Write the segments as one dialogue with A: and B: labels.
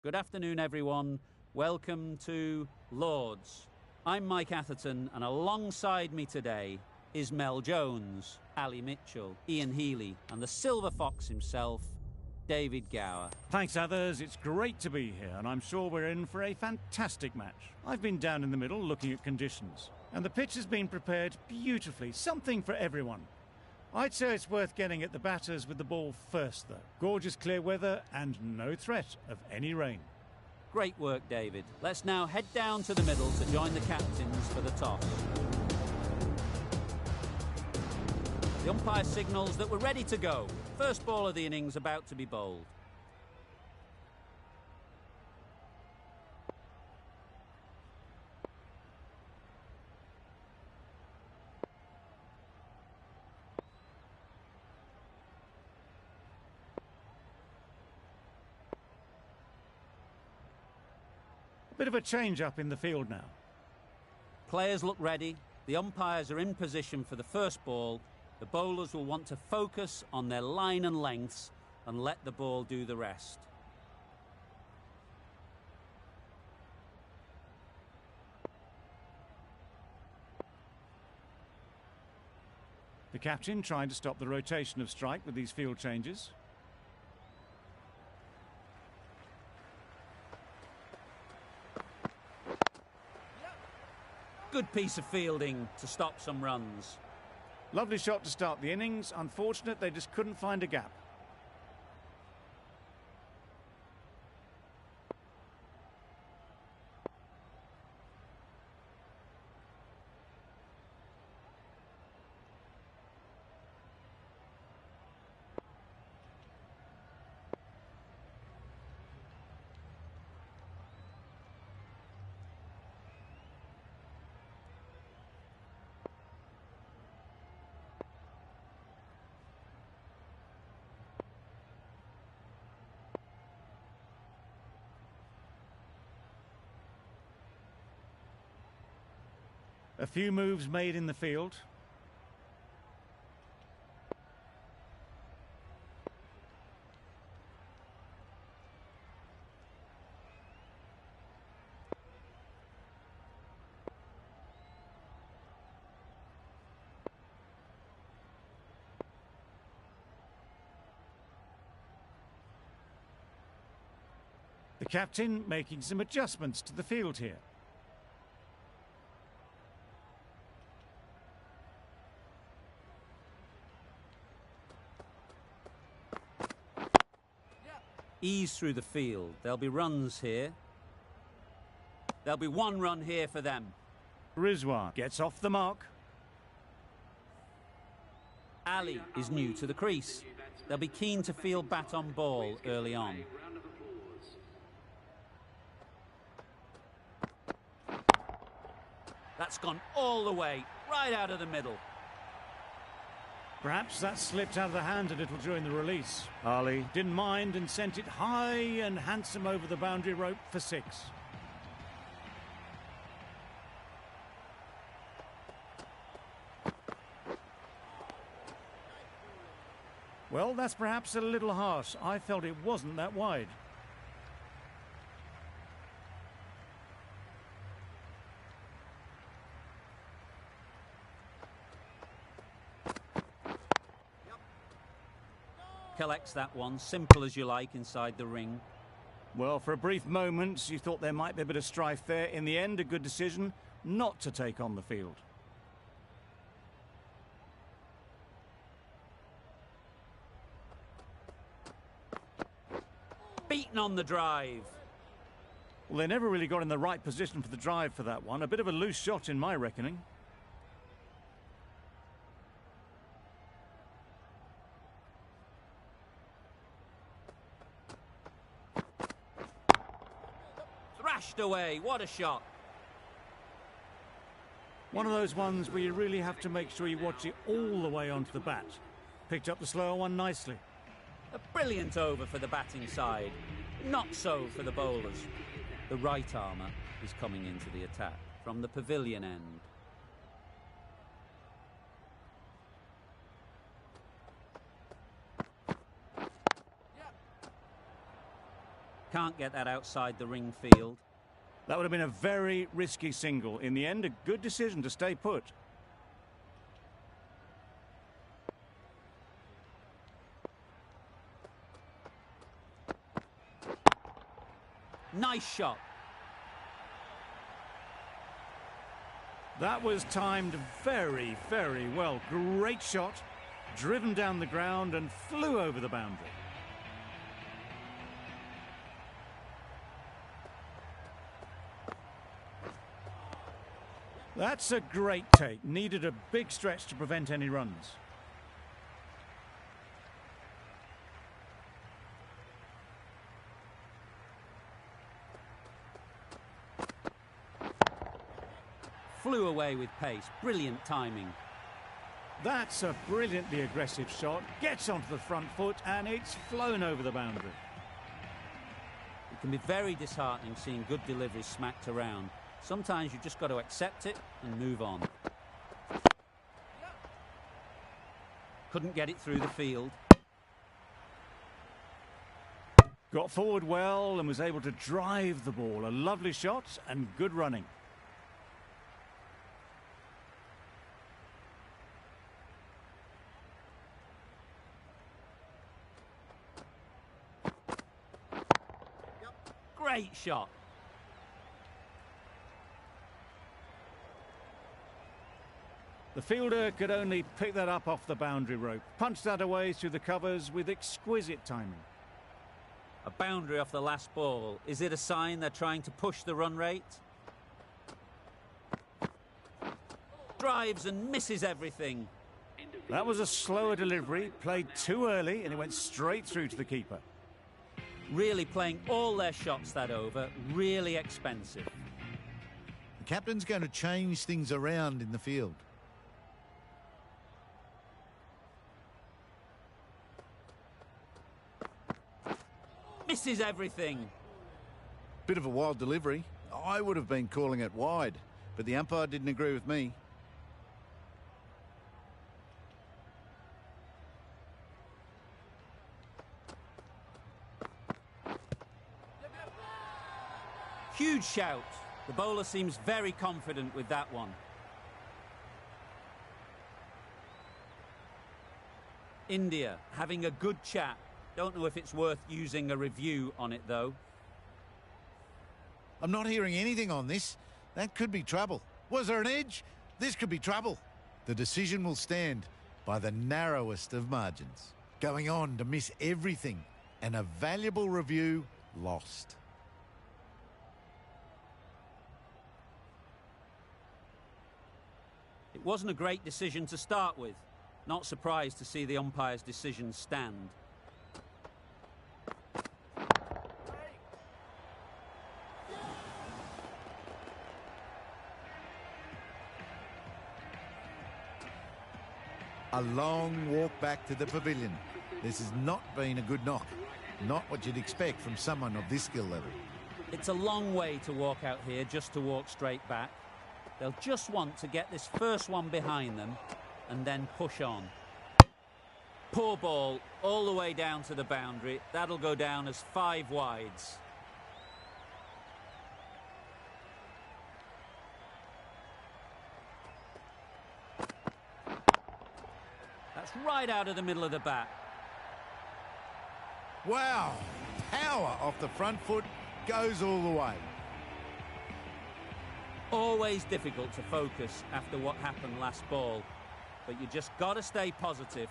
A: Good afternoon, everyone. Welcome to Lords. I'm Mike Atherton, and alongside me today is Mel Jones, Ali Mitchell, Ian Healy, and the Silver Fox himself, David Gower.
B: Thanks, others. It's great to be here, and I'm sure we're in for a fantastic match. I've been down in the middle looking at conditions, and the pitch has been prepared beautifully, something for everyone. I'd say it's worth getting at the batters with the ball first, though. Gorgeous clear weather and no threat of any rain.
A: Great work, David. Let's now head down to the middle to join the captains for the toss. The umpire signals that we're ready to go. First ball of the innings about to be bowled.
B: Bit of a change-up in the field now.
A: Players look ready. The umpires are in position for the first ball. The bowlers will want to focus on their line and lengths and let the ball do the rest.
B: The captain trying to stop the rotation of strike with these field changes.
A: Good piece of fielding to stop some runs.
B: Lovely shot to start the innings. Unfortunate they just couldn't find a gap. A few moves made in the field. The captain making some adjustments to the field here.
A: Ease through the field. There'll be runs here. There'll be one run here for them.
B: Rizwan gets off the mark.
A: Ali is new to the crease. They'll be keen to field bat on ball early on. That's gone all the way, right out of the middle.
B: Perhaps that slipped out of the hand a little during the release. Ali didn't mind and sent it high and handsome over the boundary rope for 6. Well, that's perhaps a little harsh. I felt it wasn't that wide.
A: Collects that one, simple as you like, inside the ring.
B: Well, for a brief moment, you thought there might be a bit of strife there. In the end, a good decision not to take on the field.
A: Beaten on the drive.
B: Well, they never really got in the right position for the drive for that one. A bit of a loose shot in my reckoning.
A: Thrashed away, what a shot.
B: One of those ones where you really have to make sure you watch it all the way onto the bat. Picked up the slower one nicely.
A: A brilliant over for the batting side. Not so for the bowlers. The right armour is coming into the attack from the pavilion end. Can't get that outside the ring field.
B: That would have been a very risky single. In the end, a good decision to stay put.
A: Nice shot.
B: That was timed very, very well. Great shot. Driven down the ground and flew over the boundary. That's a great take. Needed a big stretch to prevent any runs.
A: Flew away with pace. Brilliant timing.
B: That's a brilliantly aggressive shot. Gets onto the front foot and it's flown over the boundary.
A: It can be very disheartening seeing good deliveries smacked around. Sometimes you've just got to accept it and move on. Couldn't get it through the field.
B: Got forward well and was able to drive the ball. A lovely shot and good running.
A: Great shot.
B: The fielder could only pick that up off the boundary rope. Punched that away through the covers with exquisite timing.
A: A boundary off the last ball. Is it a sign they're trying to push the run rate? Drives and misses everything.
B: That was a slower delivery, played too early, and it went straight through to the keeper.
A: Really playing all their shots that over. Really expensive.
C: The captain's going to change things around in the field.
A: Misses everything.
C: Bit of a wild delivery. I would have been calling it wide, but the umpire didn't agree with me.
A: Huge shout. The bowler seems very confident with that one. India having a good chat. Don't know if it's worth using a review on it, though.
C: I'm not hearing anything on this. That could be trouble. Was there an edge? This could be trouble. The decision will stand by the narrowest of margins. Going on to miss everything and a valuable review lost.
A: It wasn't a great decision to start with. Not surprised to see the umpire's decision stand.
C: A long walk back to the pavilion. This has not been a good knock. Not what you'd expect from someone of this skill level.
A: It's a long way to walk out here just to walk straight back. They'll just want to get this first one behind them and then push on. Poor ball all the way down to the boundary. That'll go down as 5 wides. That's right out of the middle of the bat.
C: Wow! Power off the front foot, goes all the way.
A: Always difficult to focus after what happened last ball, but you just got to stay positive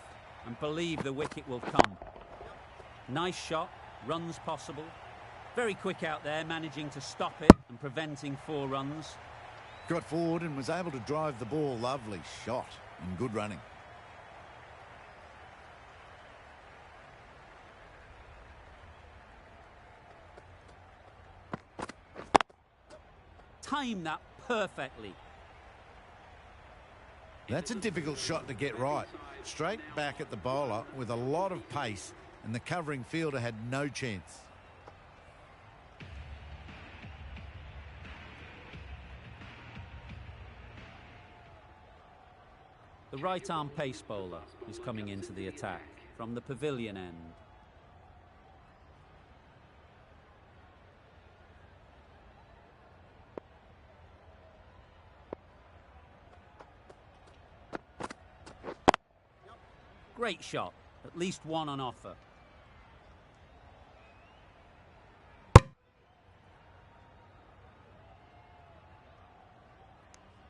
A: and believe the wicket will come. Nice shot, runs possible. Very quick out there, managing to stop it and preventing 4 runs.
C: Got forward and was able to drive the ball. Lovely shot and good running.
A: Timed that perfectly.
C: That's a difficult shot to get right. Straight back at the bowler with a lot of pace, and the covering fielder had no chance.
A: The right-arm pace bowler is coming into the attack from the pavilion end. Great shot. At least one on offer.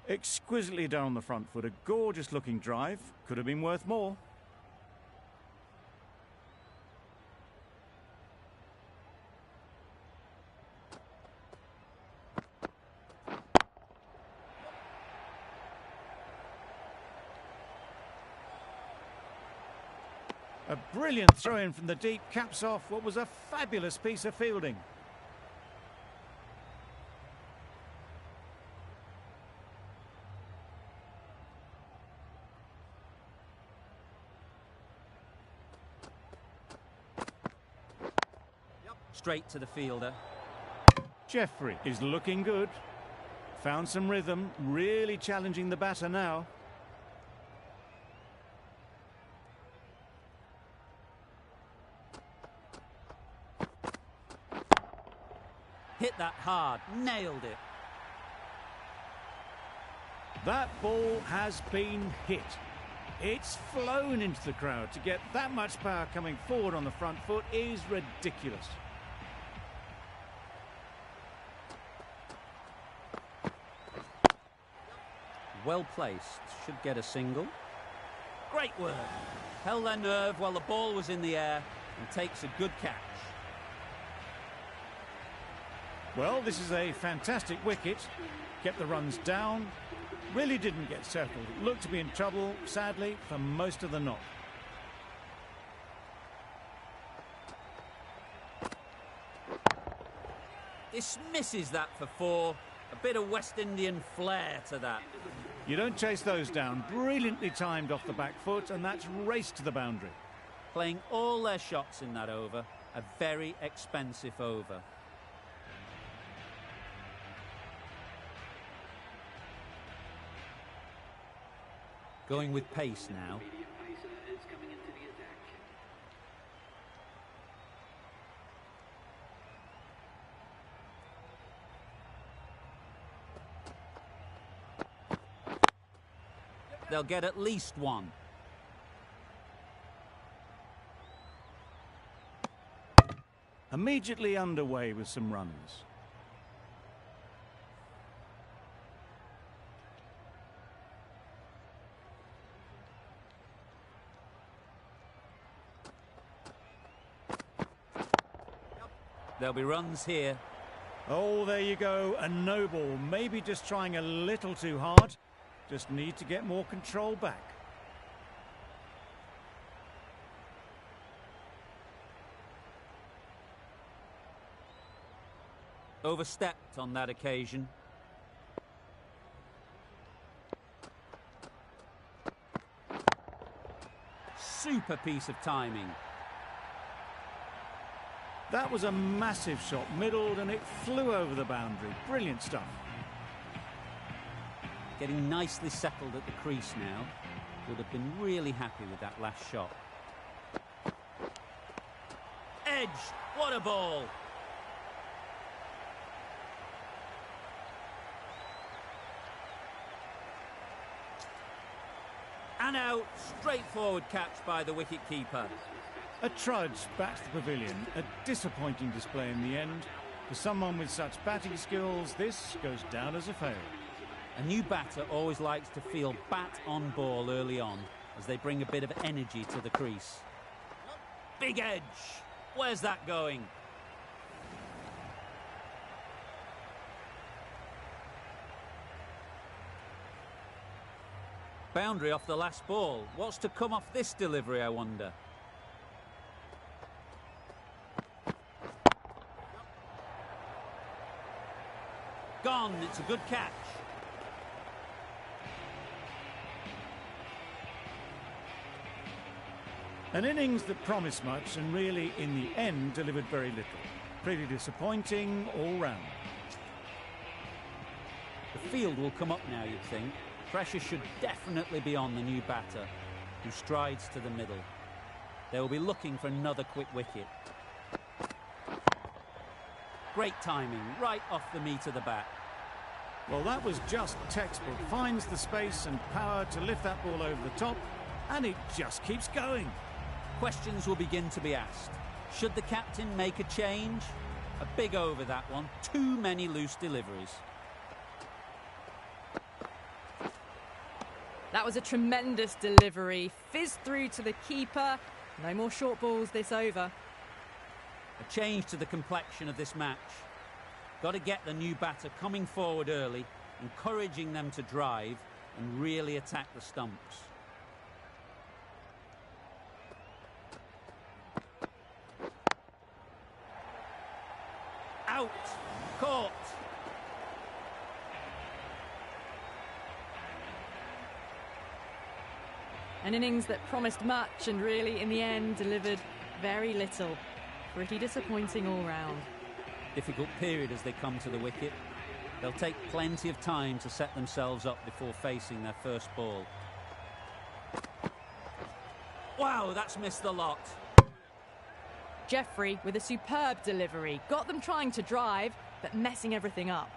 B: Exquisitely done on the front foot. A gorgeous looking drive. Could have been worth more. A brilliant throw-in from the deep caps off what was a fabulous piece of fielding.
A: Straight to the fielder.
B: Jeffrey is looking good. Found some rhythm, really challenging the batter now.
A: Hit that hard, nailed it.
B: That ball has been hit. It's flown into the crowd. To get that much power coming forward on the front foot is ridiculous.
A: Well placed, should get a single. Great work. Held their nerve while the ball was in the air and takes a good catch.
B: Well, this is a fantastic wicket. Kept the runs down. Really didn't get settled. Looked to be in trouble, sadly, for most of the knock.
A: Dismisses that for 4. A bit of West Indian flair to that.
B: You don't chase those down. Brilliantly timed off the back foot, and that's raced to the boundary.
A: Playing all their shots in that over. A very expensive over. Going with pace now. They'll get at least one.
B: Immediately underway with some runs.
A: There'll be runs here.
B: Oh, there you go. A no ball. Maybe just trying a little too hard. Just need to get more control back.
A: Overstepped on that occasion. Super piece of timing.
B: That was a massive shot, middled, and it flew over the boundary. Brilliant stuff.
A: Getting nicely settled at the crease now. Would have been really happy with that last shot. Edge! What a ball! And out. Straightforward catch by the wicket-keeper.
B: A trudge back to the pavilion. A disappointing display in the end. For someone with such batting skills, this goes down as a fail.
A: A new batter always likes to feel bat on ball early on as they bring a bit of energy to the crease. Big edge. Where's that going? Boundary off the last ball. What's to come off this delivery, I wonder? Gone. It's a good catch.
B: An innings that promised much and really, in the end, delivered very little. Pretty disappointing all round.
A: The field will come up now, you'd think. Pressure should definitely be on the new batter, who strides to the middle. They will be looking for another quick wicket. Great timing, right off the meat of the bat.
B: Well, that was just textbook. Finds the space and power to lift that ball over the top and it just keeps going.
A: Questions will begin to be asked. Should the captain make a change? A big over that one. Too many loose deliveries.
D: That was a tremendous delivery. Fizzed through to the keeper. No more short balls this over.
A: A change to the complexion of this match. Got to get the new batter coming forward early, encouraging them to drive and really attack the stumps. Out! Caught!
D: An innings that promised much and really, in the end, delivered very little. Pretty disappointing all round.
A: Difficult period as they come to the wicket. They'll take plenty of time to set themselves up before facing their first ball. Wow, that's missed the lot.
D: Jeffrey with a superb delivery. Got them trying to drive, but messing everything up.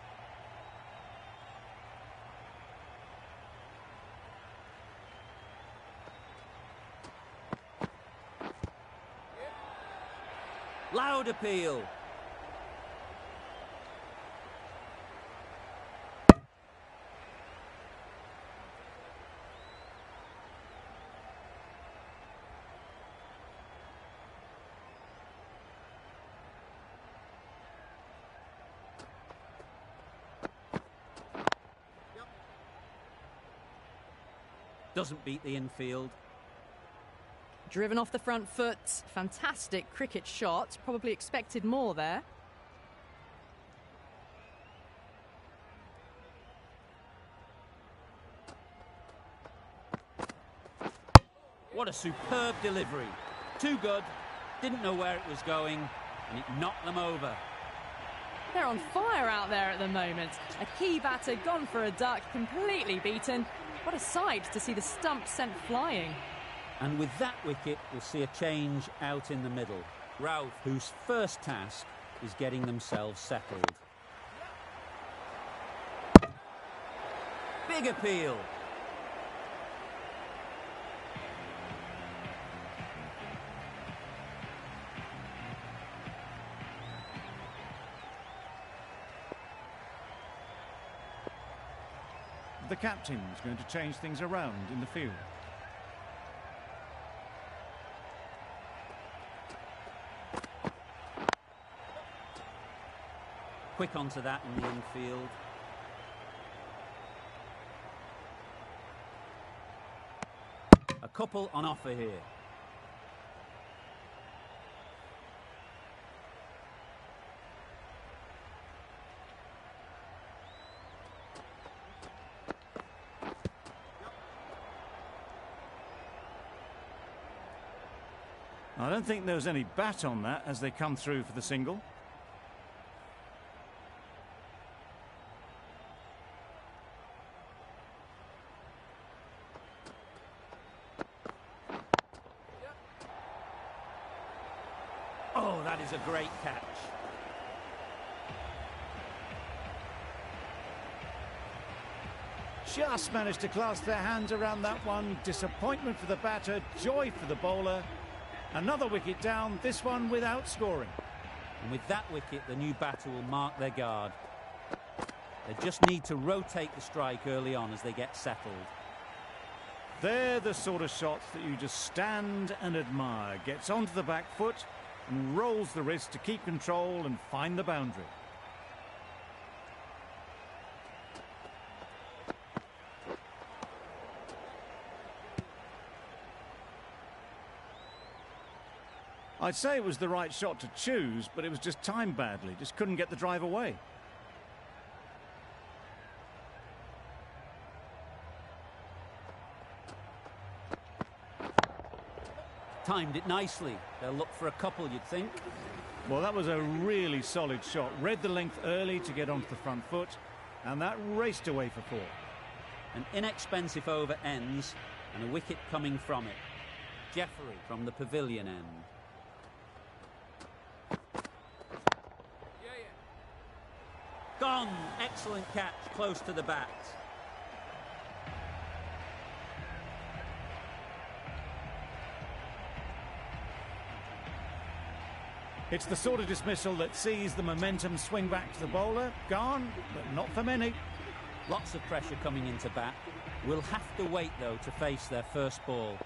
A: Loud appeal. Doesn't beat the infield.
D: Driven off the front foot. Fantastic cricket shot. Probably expected more there.
A: What a superb delivery. Too good. Didn't know where it was going, and it knocked them over.
D: They're on fire out there at the moment. A key batter gone for a duck, completely beaten. What a sight to see the stump sent flying.
A: And with that wicket, we'll see a change out in the middle. Ralph, whose first task is getting themselves settled. Big appeal.
B: The captain's going to change things around in the field.
A: Quick onto that in the infield. A couple on offer here.
B: I don't think there was any bat on that as they come through for the single.
A: Oh, that is a great catch.
B: Just managed to clasp their hands around that one. Disappointment for the batter, joy for the bowler. Another wicket down, this one without scoring.
A: And with that wicket, the new batter will mark their guard. They just need to rotate the strike early on as they get settled.
B: They're the sort of shots that you just stand and admire. Gets onto the back foot and rolls the wrist to keep control and find the boundary. I'd say it was the right shot to choose, but it was just timed badly. Just couldn't get the drive away.
A: Timed it nicely. They'll look for a couple, you'd think.
B: Well, that was a really solid shot. Read the length early to get onto the front foot, and that raced away for four.
A: An inexpensive over ends, and a wicket coming from it. Jeffrey from the pavilion end. Gone! Excellent catch, close to the bat.
B: It's the sort of dismissal that sees the momentum swing back to the bowler. Gone, but not for many.
A: Lots of pressure coming into bat. We'll have to wait, though, to face their first ball.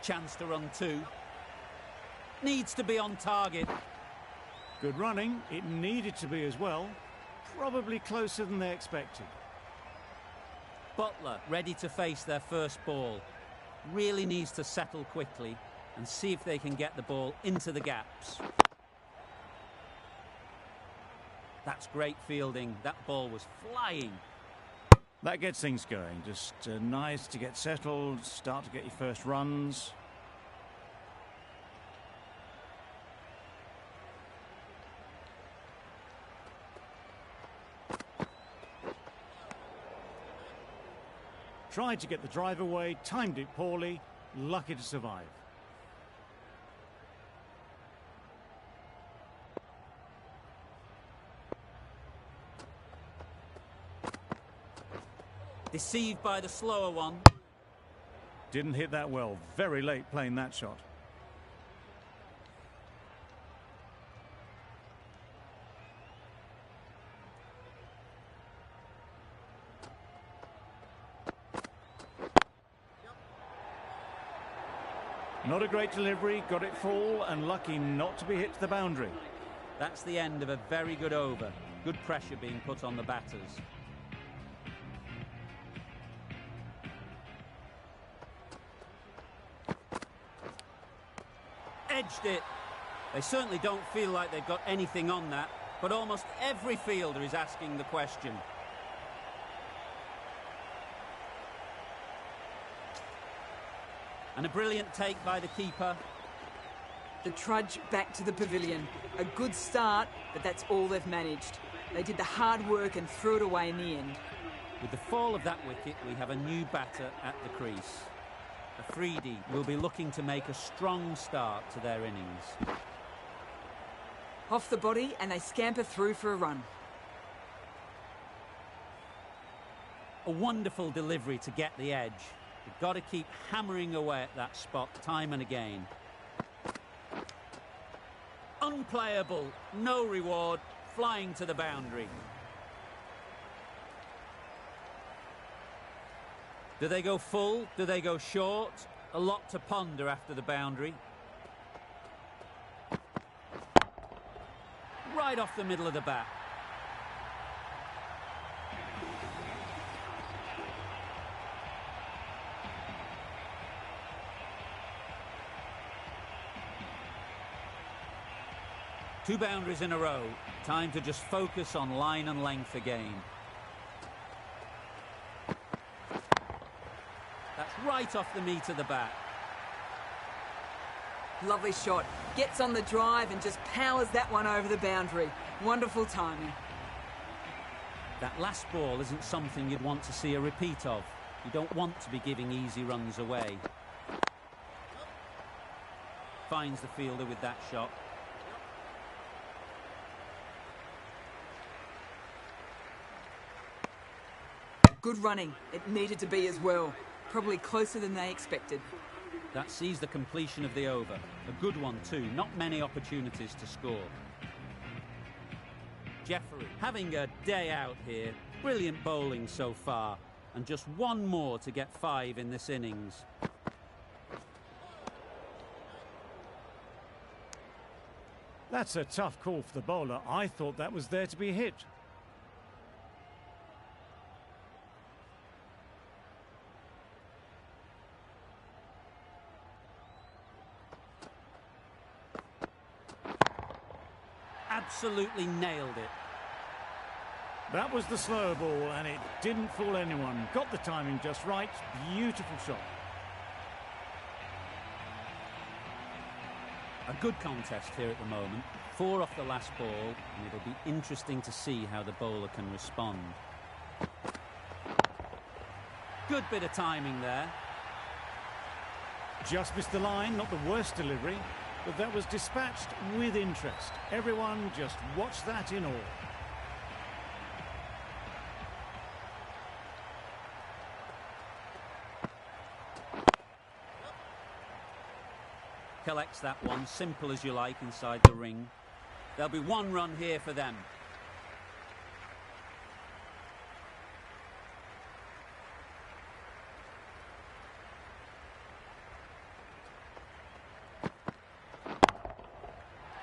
A: Chance to run two. Needs to be on target.
B: Good running. It needed to be as well. Probably closer than they expected.
A: Butler ready to face their first ball. Really needs to settle quickly and see if they can get the ball into the gaps. That's great fielding. That ball was flying.
B: That gets things going. Just nice to get settled, start to get your first runs. Tried to get the drive away, timed it poorly, lucky to survive.
A: Deceived by the slower one.
B: Didn't hit that well. Very late playing that shot. Not a great delivery, got it full and lucky not to be hit to the boundary.
A: That's the end of a very good over. Good pressure being put on the batters. Edged it. They certainly don't feel like they've got anything on that, but almost every fielder is asking the question. And a brilliant take by the keeper.
E: The trudge back to the pavilion. A good start, but that's all they've managed. They did the hard work and threw it away in the end.
A: With the fall of that wicket, we have a new batter at the crease. Afridi will be looking to make a strong start to their innings.
E: Off the body and they scamper through for a run.
A: A wonderful delivery to get the edge. You've got to keep hammering away at that spot time and again. Unplayable, no reward, flying to the boundary. Do they go full? Do they go short? A lot to ponder after the boundary. Right off the middle of the bat. Two boundaries in a row. Time to just focus on line and length again. That's right off the meat of the bat.
E: Lovely shot. Gets on the drive and just powers that one over the boundary. Wonderful timing.
A: That last ball isn't something you'd want to see a repeat of. You don't want to be giving easy runs away. Finds the fielder with that shot.
E: Good running. It needed to be as well. Probably closer than they expected.
A: That sees the completion of the over. A good one too. Not many opportunities to score. Jeffrey having a day out here. Brilliant bowling so far. And just one more to get 5 in this innings.
B: That's a tough call for the bowler. I thought that was there to be hit.
A: Absolutely nailed it.
B: That was the slower ball and it didn't fool anyone. Got the timing just right. Beautiful shot.
A: A good contest here at the moment. 4 off the last ball, and it'll be interesting to see how the bowler can respond. Good bit of timing there.
B: Just missed the line, not the worst delivery, but that was dispatched with interest. Everyone just watched that in awe.
A: collects that one, simple as you like, inside the ring. There'll be one run here for them.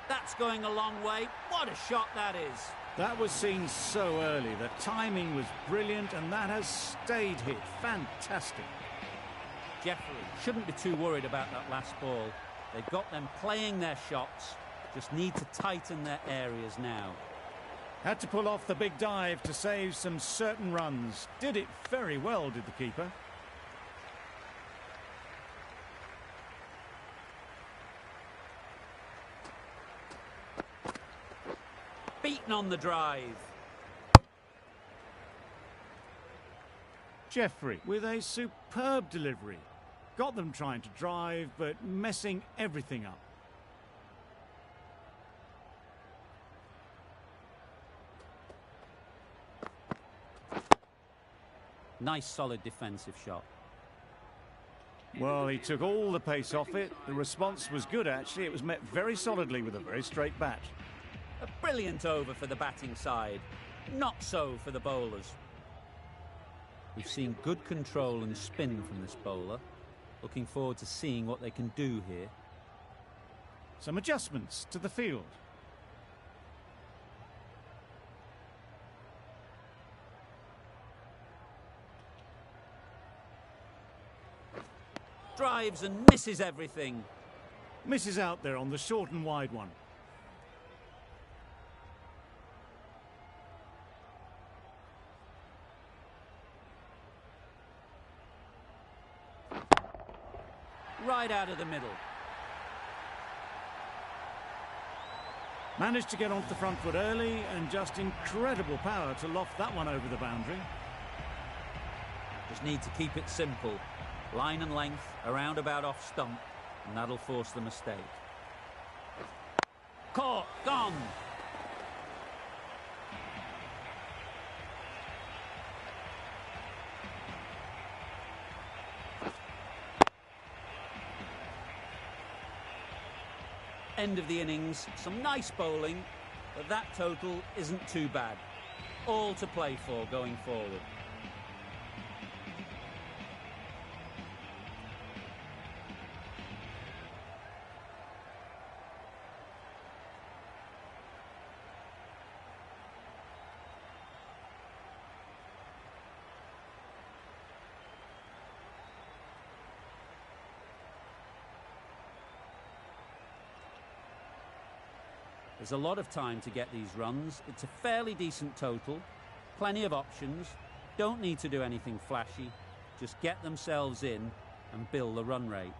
A: That's going a long way. What a shot that is.
B: That was seen so early. The timing was brilliant, and that has stayed hit. Fantastic.
A: Jeffrey shouldn't be too worried about that last ball. They've got them playing their shots, just need to tighten their areas now.
B: Had to pull off the big dive to save some certain runs. Did it very well, did the keeper.
A: Beaten on the drive.
B: Jeffrey with a superb delivery. Got them trying to drive, but messing everything up.
A: Nice solid defensive shot.
B: Well, he took all the pace off it. The response was good, actually. It was met very solidly with a very straight bat.
A: A brilliant over for the batting side. Not so for the bowlers. We've seen good control and spin from this bowler. Looking forward to seeing what they can do here.
B: Some adjustments to the field.
A: Drives and misses everything.
B: Misses out there on the short and wide one.
A: Right out of the middle.
B: Managed to get onto the front foot early, and just incredible power to loft that one over the boundary.
A: Just need to keep it simple. Line and length, around about off stump, and that'll force the mistake. Caught, gone. End of the innings, some nice bowling, but that total isn't too bad. All to play for going forward. There's a lot of time to get these runs. It's a fairly decent total. Plenty of options. Don't need to do anything flashy. Just get themselves in and build the run rate.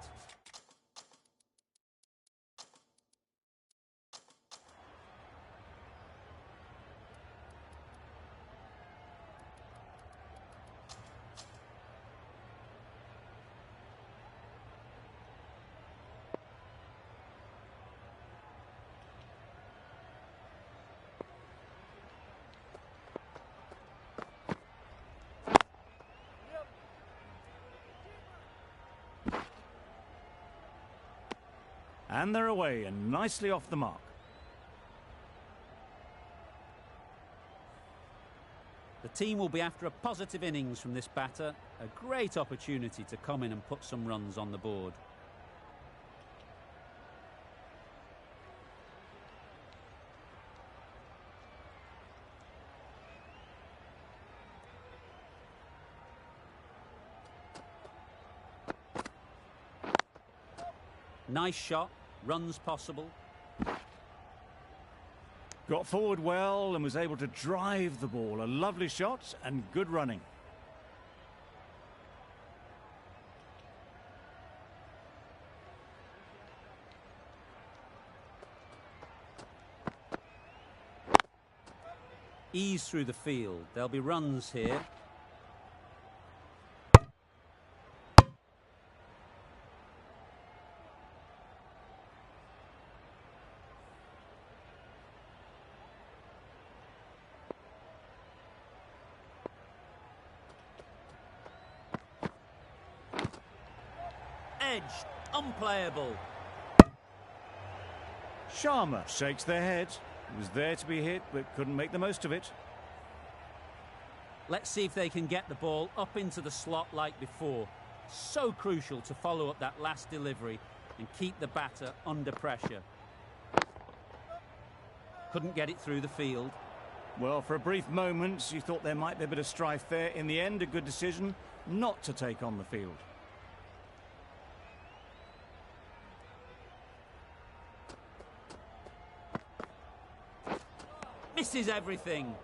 B: And they're away and nicely off the mark.
A: The team will be after a positive innings from this batter. A great opportunity to come in and put some runs on the board. Nice shot, runs possible.
B: Got forward well and was able to drive the ball. A lovely shot and good running.
A: Ease through the field. There'll be runs here. Edged, unplayable.
B: Sharma shakes their head. He was there to be hit, but couldn't make the most of it.
A: Let's see if they can get the ball up into the slot like before. So crucial to follow up that last delivery and keep the batter under pressure. Couldn't get it through the field.
B: Well, for a brief moment, you thought there might be a bit of strife there. In the end, a good decision not to take on the field.
A: Misses everything.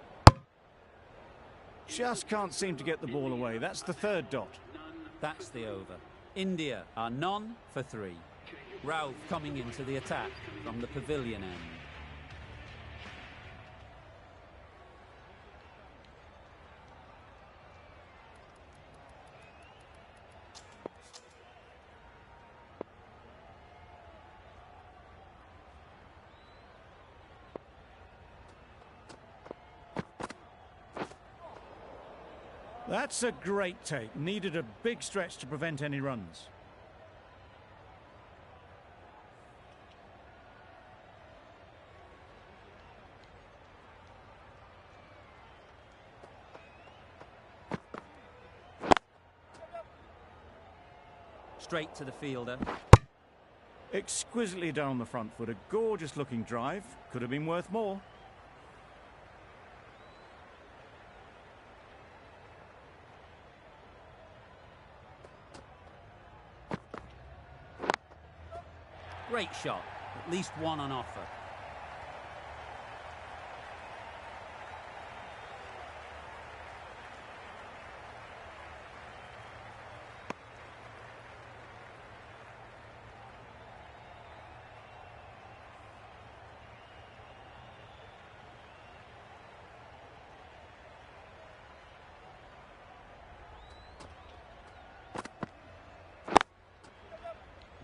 B: Just can't seem to get the ball away. That's the third dot.
A: That's the over. India are none for 3. Ralph coming into the attack from the pavilion end.
B: That's a great take. Needed a big stretch to prevent any runs.
A: Straight to the fielder.
B: Exquisitely done on the front foot. A gorgeous looking drive. Could have been worth more.
A: Great shot. At least one on offer.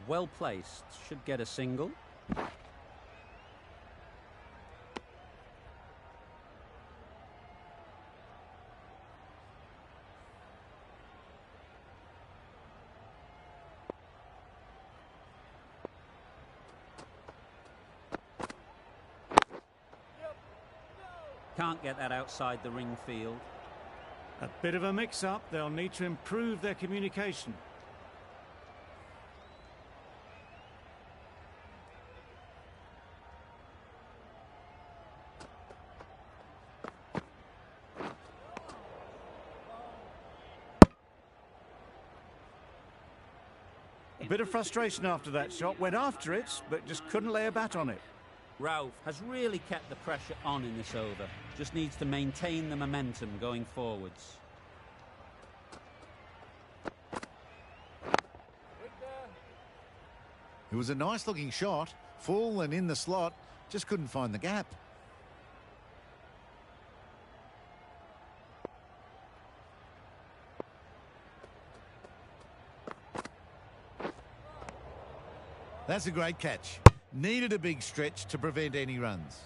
A: Well placed, should get a single. Can't get that outside the ring field.
B: A bit of a mix-up. They'll need to improve their communication. A bit of frustration after that shot. Went after it, but just couldn't lay a bat on it.
A: Ralph has really kept the pressure on in this over. Just needs to maintain the momentum going forwards.
C: It was a nice looking shot, full and in the slot, just couldn't find the gap. That's a great catch. Needed a big stretch to prevent any runs.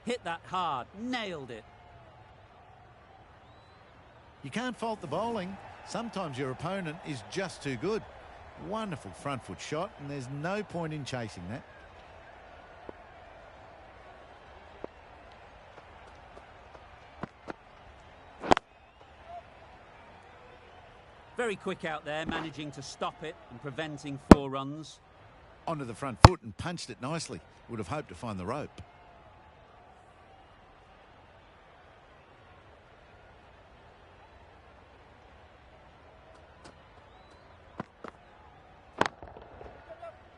A: Hit that hard, nailed it.
C: You can't fault the bowling. Sometimes your opponent is just too good. Wonderful front foot shot, and there's no point in chasing that.
A: Very quick out there, managing to stop it and preventing 4 runs.
C: Onto the front foot and punched it nicely. Would have hoped to find the rope.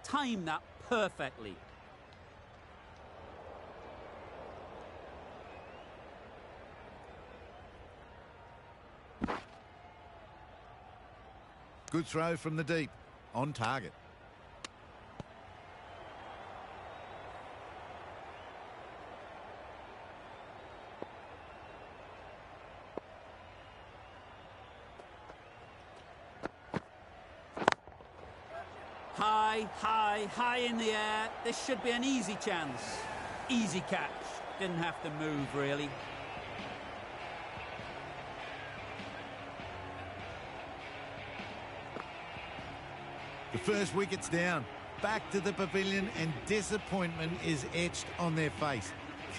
A: Timed that perfectly.
C: Good throw from the deep. On target.
A: High in the air. This should be an easy chance. Easy catch. Didn't have to move, really.
C: The first wicket's down. Back to the pavilion and disappointment is etched on their face.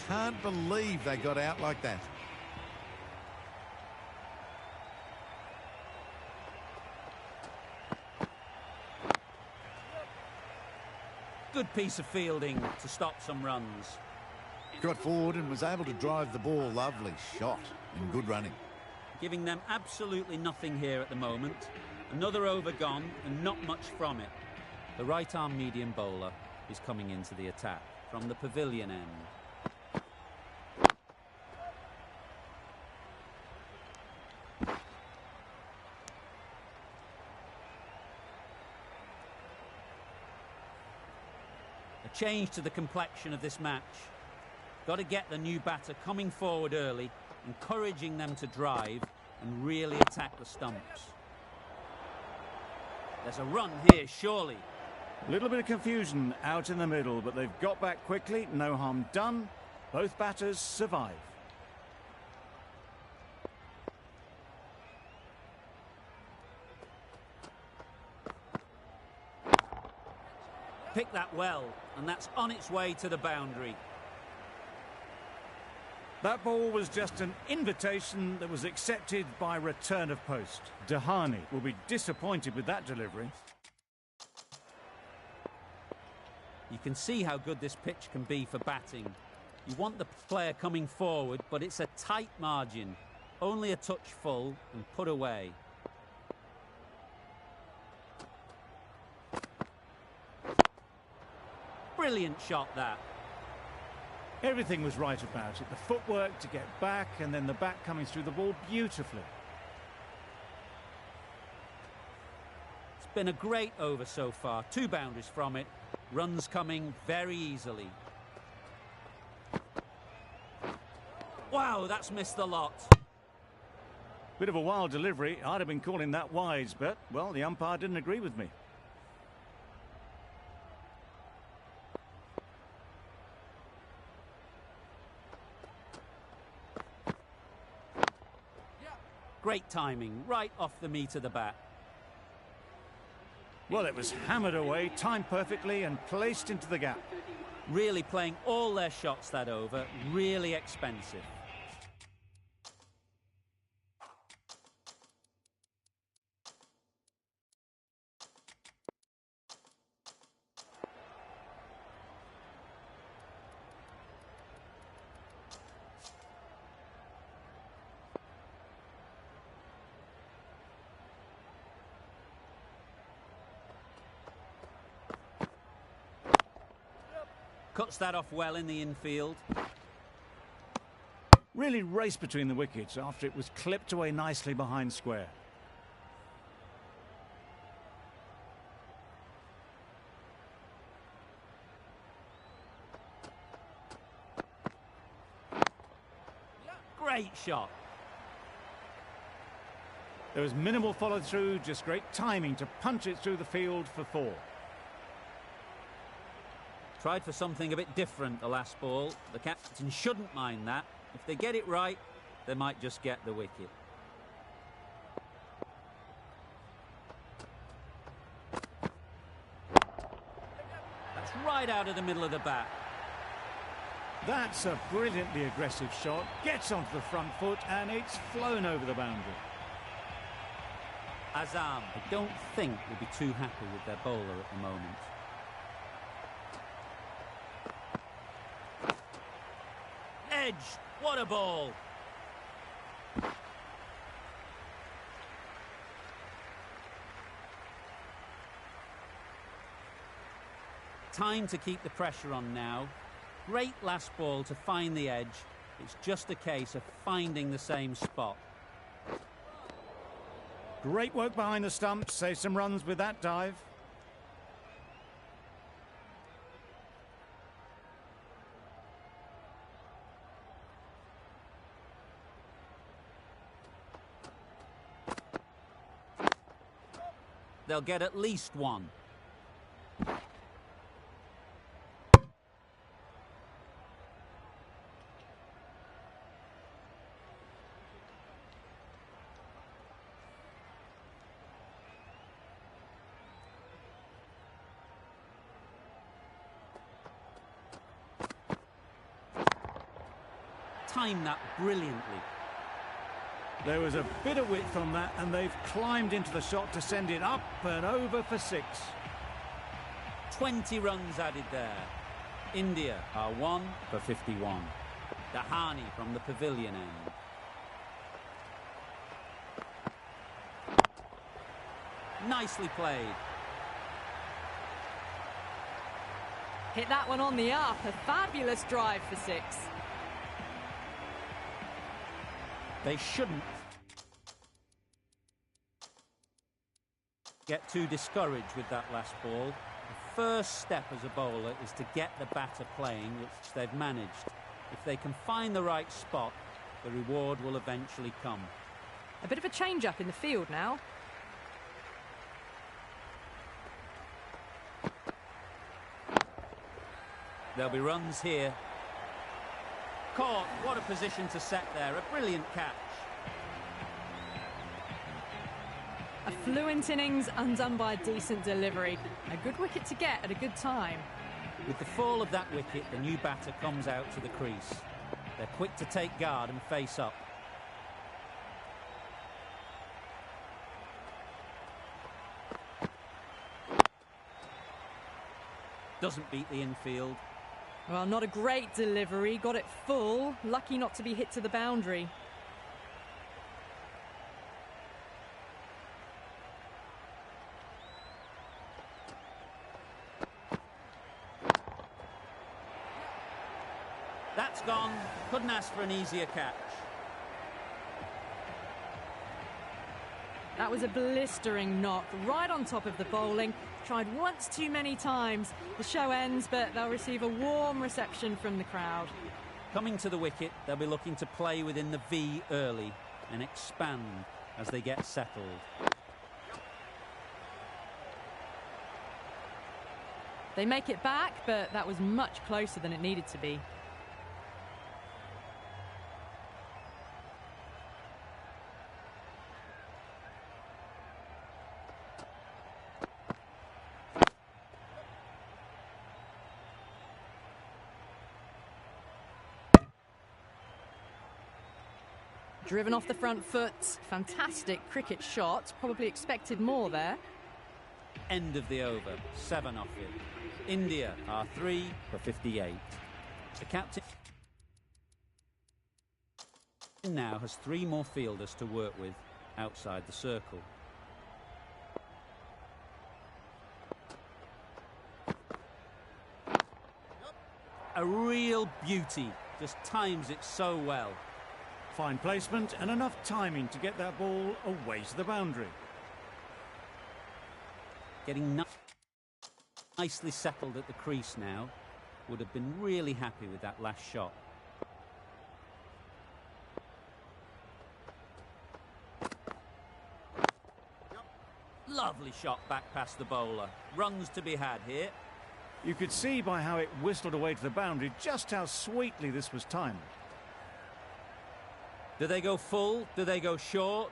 C: Can't believe they got out like that.
A: Good piece of fielding to stop some runs.
C: Got forward and was able to drive the ball. Lovely shot and good running.
A: Giving them absolutely nothing here at the moment. Another over gone and not much from it. The right-arm medium bowler is coming into the attack from the pavilion end. A change to the complexion of this match. Got to get the new batter coming forward early, encouraging them to drive and really attack the stumps. There's a run here, surely.
B: A little bit of confusion out in the middle, but they've got back quickly. No harm done. Both batters survive.
A: Picked that well, and that's on its way to the boundary.
B: That ball was just an invitation that was accepted by return of post. Dahani will be disappointed with that delivery.
A: You can see how good this pitch can be for batting. You want the player coming forward, but it's a tight margin. Only a touch full and put away. Brilliant shot, that.
B: Everything was right about it. The footwork to get back and then the bat coming through the ball beautifully.
A: It's been a great over so far. 2 boundaries from it. Runs coming very easily. Wow, that's missed the lot.
B: Bit of a wild delivery. I'd have been calling that wise, but, well, the umpire didn't agree with me.
A: Great timing, right off the meat of the bat.
B: Well, it was hammered away, timed perfectly and placed into the gap.
A: Really playing all their shots that over, really expensive. Cuts that off well in the infield.
B: Really raced between the wickets after it was clipped away nicely behind square.
A: Great shot.
B: There was minimal follow through, just great timing to punch it through the field for 4.
A: Tried for something a bit different the last ball. The captain shouldn't mind that. If they get it right, they might just get the wicket. That's right out of the middle of the bat.
B: That's a brilliantly aggressive shot. Gets onto the front foot and it's flown over the boundary.
A: Azam, I don't think will be too happy with their bowler at the moment. Edge, what a ball! Time to keep the pressure on now. Great last ball to find the edge. It's just a case of finding the same spot.
B: Great work behind the stumps. Save some runs with that dive.
A: They'll get at least 1. timed that brilliantly.
B: There was a bit of width on that, and they've climbed into the shot to send it up and over for 6.
A: 20 runs added there. India are 1 for 51. Dahani from the pavilion end. Nicely played.
D: Hit that one on the up. A fabulous drive for 6.
A: They shouldn't get too discouraged with that last ball. The first step as a bowler is to get the batter playing, which they've managed. If they can find the right spot, the reward will eventually come.
D: A bit of a change-up in the field now.
A: There'll be runs here. Caught. What a position to set there. A brilliant catch.
D: A fluent innings undone by a decent delivery. A good wicket to get at a good time.
A: With the fall of that wicket, the new batter comes out to the crease. They're quick to take guard and face up. Doesn't beat the infield.
D: Well, not a great delivery. Got it full. Lucky not to be hit to the boundary.
A: That's gone. Couldn't ask for an easier catch.
D: That was a blistering knock right on top of the bowling. Tried once too many times. The show ends, but they'll receive a warm reception from the crowd.
A: Coming to the wicket, they'll be looking to play within the V early and expand as they get settled.
D: They make it back, but that was much closer than it needed to be. Driven off the front foot. Fantastic cricket shot. Probably expected more there.
A: End of the over. 7 off it. India are 3 for 58. The captain now has 3 more fielders to work with outside the circle. A real beauty. Just times it so well.
B: Fine placement and enough timing to get that ball away to the boundary.
A: Getting nicely settled at the crease now. Would have been really happy with that last shot. Lovely shot back past the bowler. Runs to be had here.
B: You could see by how it whistled away to the boundary just how sweetly this was timed.
A: Do they go full? Do they go short?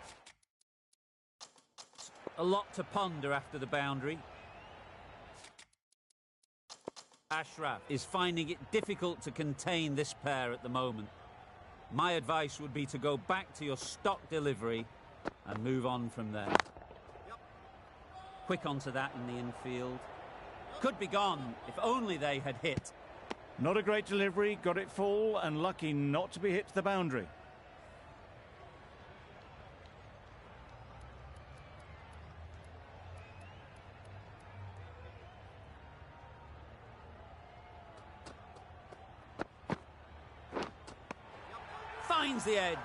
A: A lot to ponder after the boundary. Ashraf is finding it difficult to contain this pair at the moment. My advice would be to go back to your stock delivery and move on from there. Quick onto that in the infield. Could be gone if only they had hit.
B: Not a great delivery, got it full and lucky not to be hit to the boundary.
A: Finds the edge.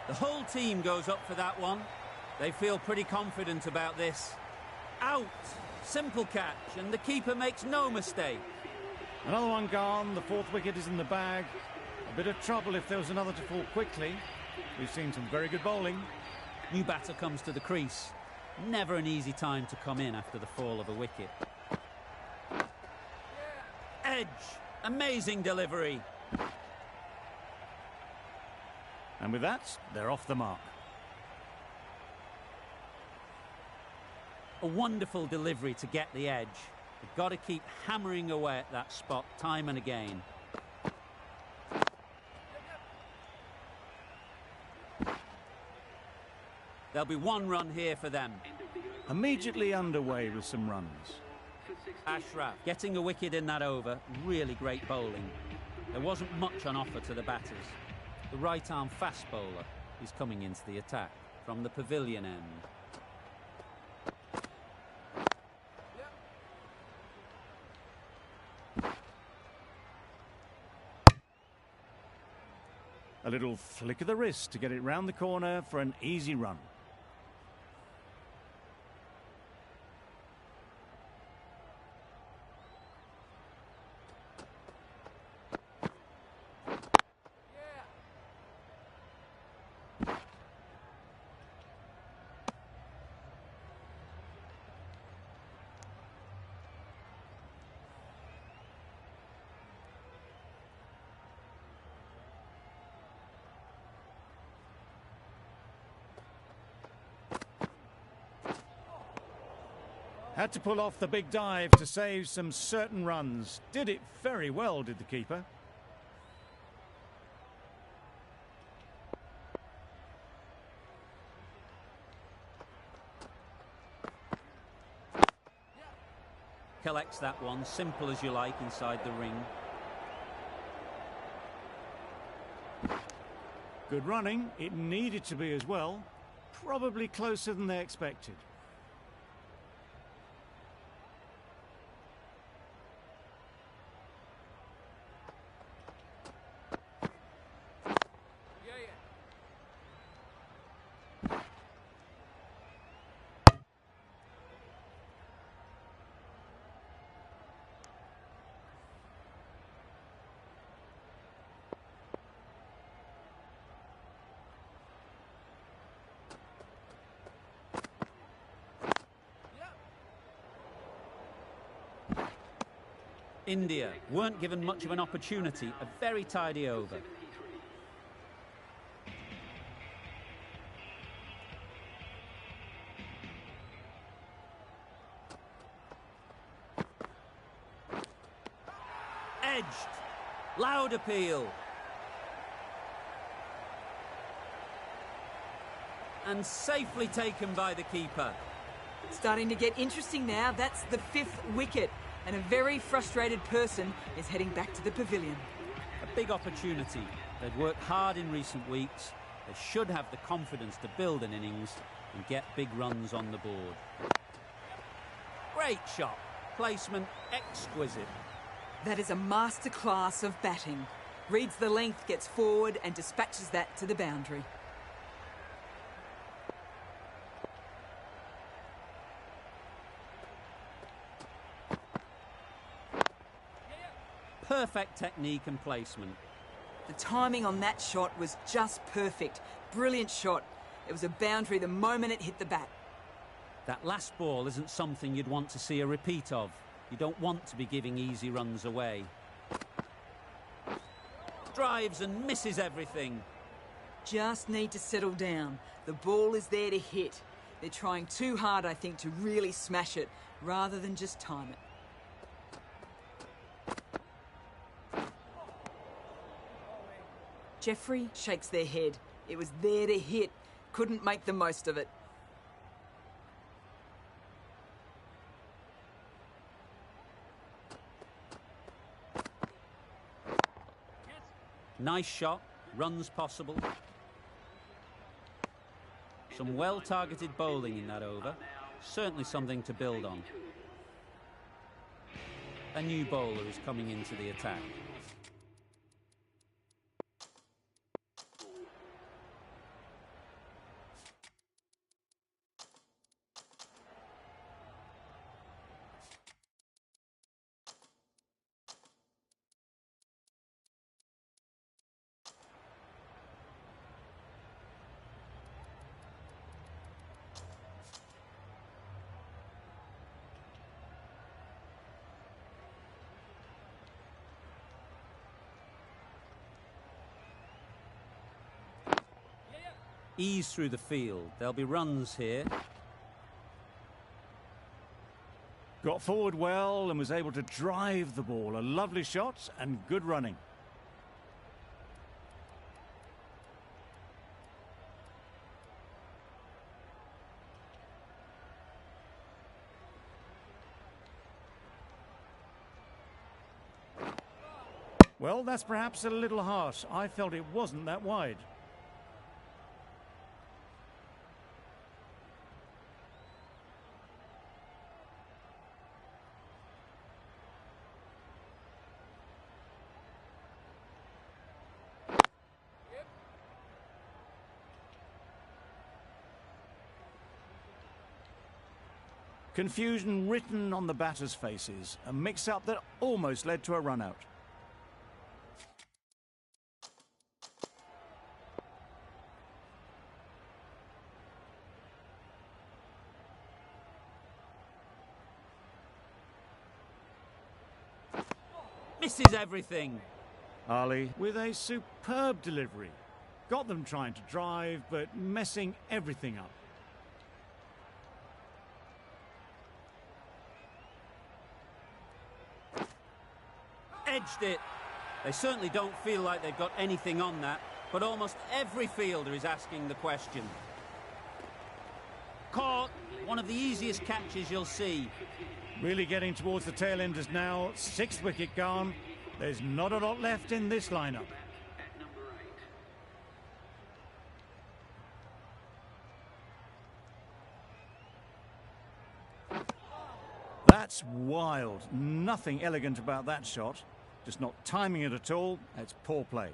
A: The whole team goes up for that one. They feel pretty confident about this. Out. Simple catch, and the keeper makes no mistake.
B: Another one gone. The 4th wicket is in the bag. A bit of trouble if there was another to fall quickly. We've seen some very good bowling.
A: New batter comes to the crease. Never an easy time to come in after the fall of a wicket. Edge. Amazing delivery.
B: And with that, they're off the mark.
A: A wonderful delivery to get the edge. They've got to keep hammering away at that spot time and again. There'll be one run here for them.
B: Immediately underway with some runs.
A: Ashraf getting a wicket in that over. Really great bowling. There wasn't much on offer to the batters. The right-arm fast bowler is coming into the attack from the pavilion end.
B: A little flick of the wrist to get it round the corner for an easy run. Had to pull off the big dive to save some certain runs. Did it very well, did the keeper.
A: Collects that one, simple as you like, inside the ring.
B: Good running. It needed to be as well. Probably closer than they expected.
A: India weren't given much of an opportunity. A very tidy over. Edged. Loud appeal. And safely taken by the keeper.
E: Starting to get interesting now. That's the 5th wicket. And a very frustrated person is heading back to the pavilion.
A: A big opportunity. They've worked hard in recent weeks. They should have the confidence to build an innings and get big runs on the board. Great shot. Placement exquisite.
E: That is a masterclass of batting. Reads the length, gets forward and dispatches that to the boundary.
A: Perfect technique and placement.
E: The timing on that shot was just perfect. Brilliant shot. It was a boundary the moment it hit the bat.
A: That last ball isn't something you'd want to see a repeat of. You don't want to be giving easy runs away. Drives and misses everything.
E: Just need to settle down. The ball is there to hit. They're trying too hard, I think, to really smash it, rather than just time it. Jeffrey shakes their head. It was there to hit. Couldn't make the most of it.
A: Nice shot. Runs possible. Some well-targeted bowling in that over. Certainly something to build on. A new bowler is coming into the attack. Ease through the field. There'll be runs here.
B: Got forward well and was able to drive the ball. A lovely shot and good running. Well, that's perhaps a little harsh. I felt it wasn't that wide. Confusion written on the batters' faces, a mix-up that almost led to a run-out.
A: Misses everything.
B: Ali with a superb delivery. Got them trying to drive, but messing everything up.
A: Edged it. They certainly don't feel like they've got anything on that, but almost every fielder is asking the question. Caught. One of the easiest catches you'll see.
B: Really getting towards the tail enders now. 6th wicket gone. There's not a lot left in this lineup. That's wild. Nothing elegant about that shot. Just not timing it at all. It's poor play.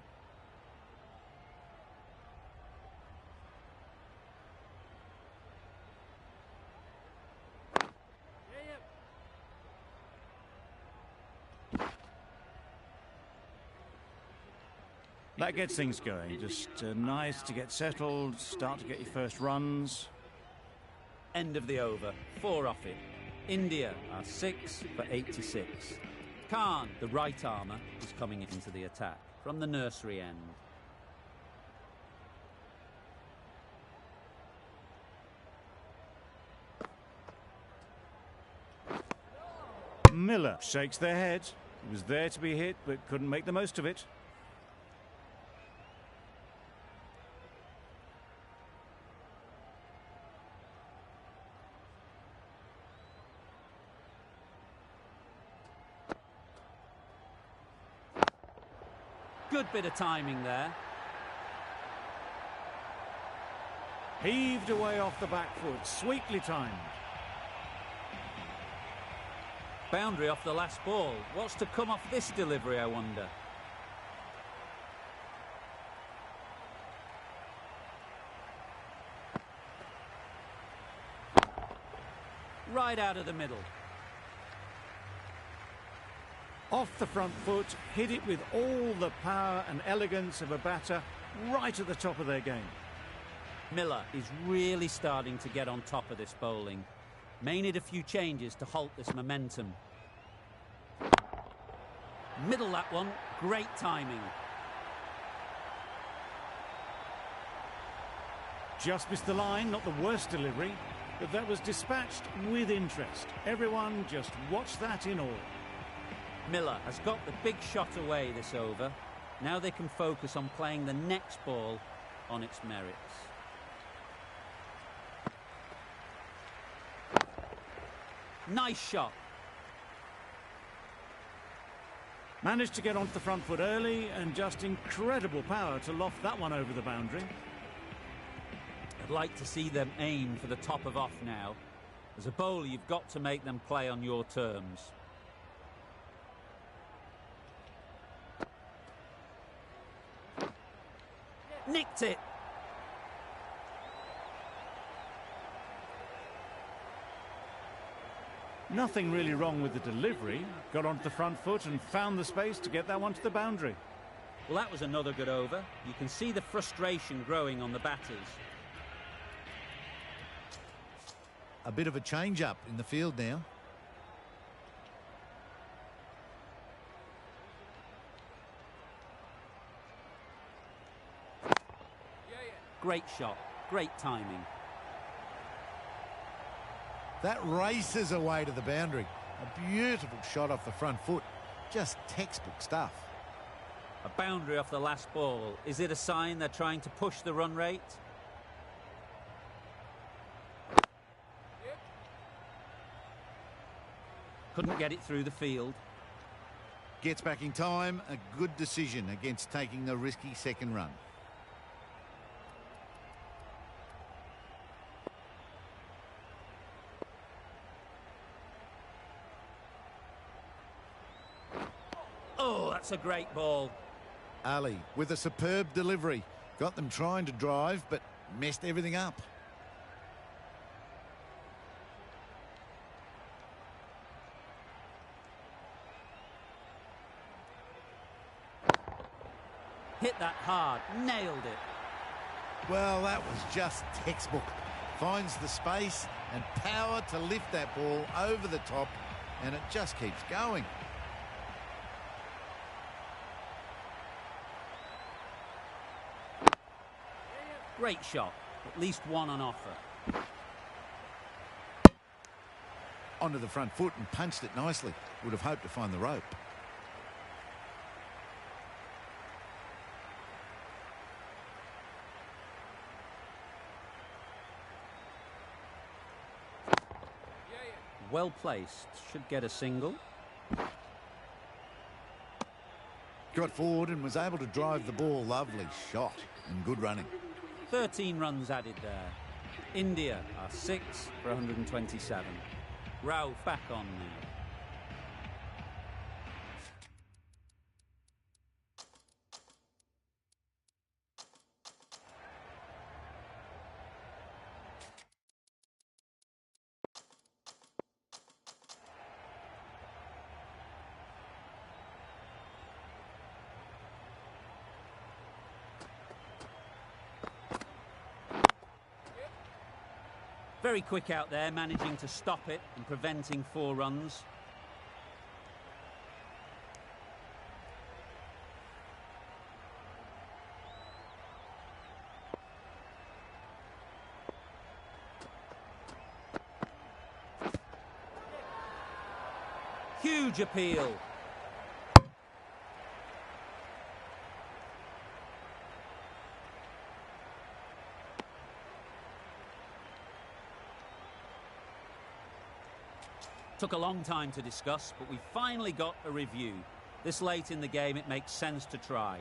B: That gets things going. Just nice to get settled, start to get your first runs.
A: End of the over. 4 off it. India are 6 for 86. Khan, the right armour, is coming into the attack from the nursery end.
B: Miller shakes their head. He was there to be hit, but couldn't make the most of it.
A: Good bit of timing there.
B: Heaved away off the back foot, sweetly timed.
A: Boundary off the last ball. What's to come off this delivery, I wonder? Right out of the middle.
B: Off the front foot, hit it with all the power and elegance of a batter right at the top of their game.
A: Miller is really starting to get on top of this bowling. May need a few changes to halt this momentum. Middle that one, great timing.
B: Just missed the line, not the worst delivery, but that was dispatched with interest. Everyone just watched that in awe.
A: Miller has got the big shot away this over. Now they can focus on playing the next ball on its merits. Nice shot.
B: Managed to get onto the front foot early and just incredible power to loft that one over the boundary.
A: I'd like to see them aim for the top of off now. As a bowler, you've got to make them play on your terms. Nicked it.
B: Nothing really wrong with the delivery. Got onto the front foot and found the space to get that one to the boundary.
A: Well, that was another good over. You can see the frustration growing on the batters.
C: A bit of a change-up in the field now.
A: Great shot, great timing.
C: That races away to the boundary. A beautiful shot off the front foot. Just textbook stuff.
A: A boundary off the last ball. Is it a sign they're trying to push the run rate? Couldn't get it through the field.
C: Gets back in time, a good decision against taking the risky second run.
A: Oh, that's a great ball.
C: Ali with a superb delivery. Got them trying to drive, but messed everything up.
A: Hit that hard, nailed it.
C: Well, that was just textbook. Finds the space and power to lift that ball over the top, and it just keeps going.
A: Great shot, at least one on offer.
C: Onto the front foot and punched it nicely. Would have hoped to find the rope.
A: Well placed, should get a single.
C: Got forward and was able to drive the ball. Lovely shot and good running.
A: 13 runs added there. India are 6 for 127. Rauf back on now. Very quick out there, managing to stop it and preventing 4 runs. Huge appeal. Took a long time to discuss, but we finally got a review. This late in the game, it makes sense to try.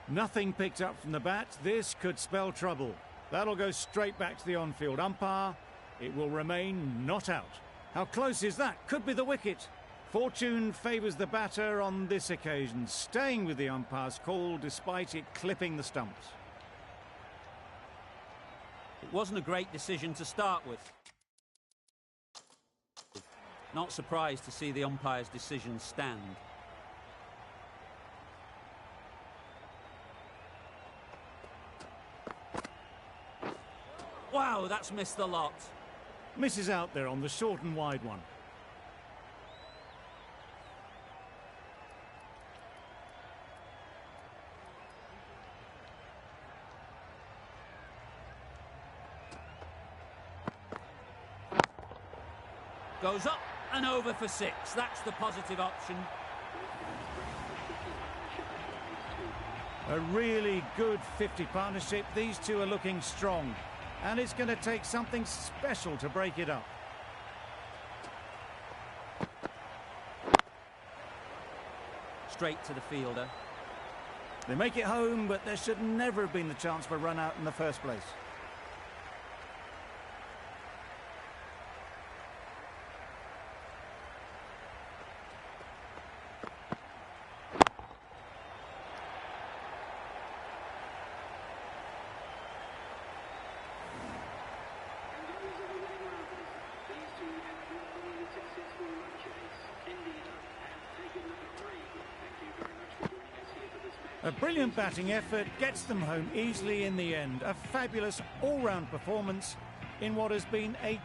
B: Nothing picked up from the bat. This could spell trouble. That'll go straight back to the on-field umpire. It will remain not out. How close is that? Could be the wicket. Fortune favours the batter on this occasion, staying with the umpire's call despite it clipping the stumps.
A: It wasn't a great decision to start with. Not surprised to see the umpire's decision stand. Wow, that's missed the lot.
B: Misses out there on the short and wide one.
A: Goes up and over for 6. That's the positive option.
B: A really good 50 partnership. These two are looking strong. And it's going to take something special to break it up.
A: Straight to the fielder.
B: They make it home, but there should never have been the chance for a run out in the first place. A brilliant batting effort gets them home easily in the end. A fabulous all-round performance in what has been a